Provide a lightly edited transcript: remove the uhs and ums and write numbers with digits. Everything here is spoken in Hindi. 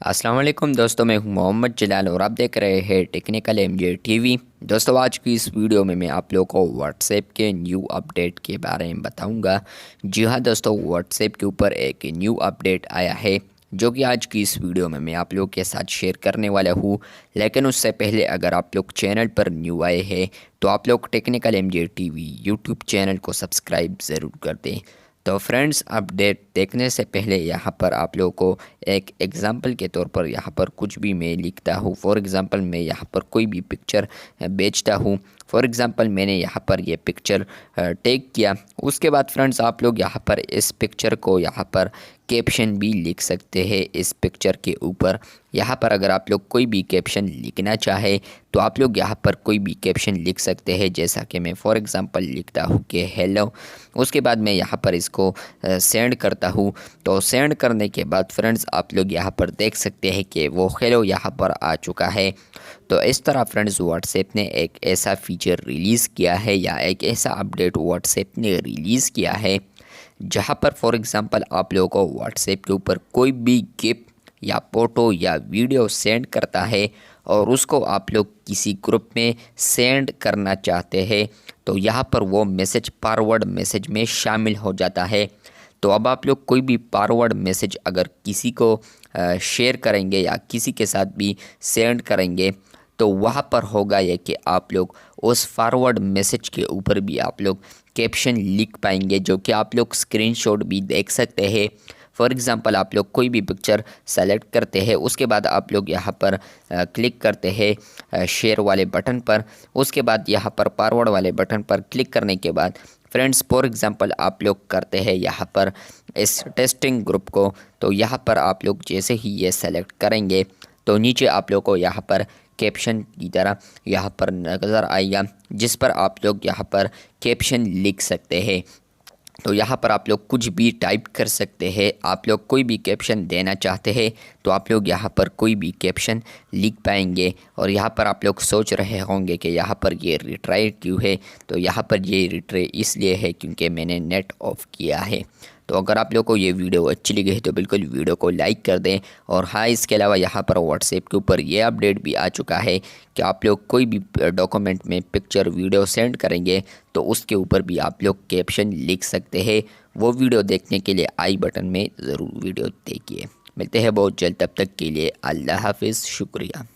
अस्सलाम वालेकुम दोस्तों, मैं हूं मोहम्मद जलाल और आप देख रहे हैं टेक्निकल एमजे टीवी। दोस्तों, आज की इस वीडियो में मैं आप लोगों को व्हाट्सएप के न्यू अपडेट के बारे में बताऊंगा। जी हां दोस्तों, व्हाट्सएप के ऊपर एक न्यू अपडेट आया है जो कि आज की इस वीडियो में मैं आप लोगों के साथ शेयर करने वाला हूं। लेकिन उससे पहले अगर आप लोग चैनल पर न्यू आए हैं तो आप लोग technical MJ TV YouTube channel को सब्सक्राइब ज़रूर कर दें। तो फ्रेंड्स, अपडेट देखने से पहले यहाँ पर आप लोगों को एक एग्ज़ाम्पल के तौर पर यहाँ पर कुछ भी मैं लिखता हूँ। फॉर एग्ज़ाम्पल मैं यहाँ पर कोई भी पिक्चर बेचता हूँ। फॉर एग्ज़ाम्पल मैंने यहाँ पर ये पिक्चर टेक किया। उसके बाद फ्रेंड्स, आप लोग यहाँ पर इस पिक्चर को यहाँ पर कैप्शन भी लिख सकते हैं इस पिक्चर के ऊपर। यहाँ पर अगर आप लोग कोई भी कैप्शन लिखना चाहे तो आप लोग यहाँ पर कोई भी कैप्शन लिख सकते हैं। जैसा कि मैं फॉर एग्ज़ाम्पल लिखता हूँ कि हेलो। उसके बाद मैं यहाँ पर इसको सेंड करता हूँ। तो सेंड करने के बाद फ्रेंड्स, आप लोग यहाँ पर देख सकते हैं कि वो हेलो यहाँ पर आ चुका है। तो इस तरह फ्रेंड्स, व्हाट्सएप ने एक ऐसा फ़ीचर रिलीज़ किया है या एक ऐसा अपडेट व्हाट्सएप ने रिलीज़ किया है जहाँ पर फॉर एग्ज़ाम्पल आप लोगों को व्हाट्सएप के ऊपर कोई भी गिफ्ट या फ़ोटो या वीडियो सेंड करता है और उसको आप लोग किसी ग्रुप में सेंड करना चाहते हैं तो यहाँ पर वो मैसेज फॉरवर्ड मैसेज में शामिल हो जाता है। तो अब आप लोग कोई भी फॉरवर्ड मैसेज अगर किसी को शेयर करेंगे या किसी के साथ भी सेंड करेंगे तो वहाँ पर होगा ये कि आप लोग उस फॉरवर्ड मैसेज के ऊपर भी आप लोग कैप्शन लिख पाएंगे, जो कि आप लोग स्क्रीनशॉट भी देख सकते हैं। फॉर एग्ज़ाम्पल आप लोग कोई भी पिक्चर सेलेक्ट करते हैं, उसके बाद आप लोग यहाँ पर क्लिक करते हैं शेयर वाले बटन पर। उसके बाद यहाँ पर फॉरवर्ड वाले बटन पर क्लिक करने के बाद फ्रेंड्स, फॉर एग्ज़ाम्पल आप लोग करते हैं यहाँ पर इस टेस्टिंग ग्रुप को। तो यहाँ पर आप लोग जैसे ही ये सेलेक्ट करेंगे तो नीचे आप लोग को यहाँ पर कैप्शन की तरह यहाँ पर नज़र आएगा, जिस पर आप लोग यहाँ पर कैप्शन लिख सकते हैं। तो यहाँ पर आप लोग कुछ भी टाइप कर सकते हैं। आप लोग कोई भी कैप्शन देना चाहते हैं तो आप लोग यहाँ पर कोई भी कैप्शन लिख पाएंगे। और यहाँ पर आप लोग सोच रहे होंगे कि यहाँ पर ये रिट्राई क्यों है। तो यहाँ पर ये रिट्राई इसलिए है क्योंकि मैंने नेट ऑफ किया है। तो अगर आप लोग को ये वीडियो अच्छी लगी है तो बिल्कुल वीडियो को लाइक कर दें। और हाँ, इसके अलावा यहाँ पर व्हाट्सएप के ऊपर ये अपडेट भी आ चुका है कि आप लोग कोई भी डॉक्यूमेंट में पिक्चर वीडियो सेंड करेंगे तो उसके ऊपर भी आप लोग कैप्शन लिख सकते हैं। वो वीडियो देखने के लिए आई बटन में ज़रूर वीडियो देखिए। मिलते हैं बहुत जल्द, तब तक के लिए अल्लाह हाफिज़, शुक्रिया।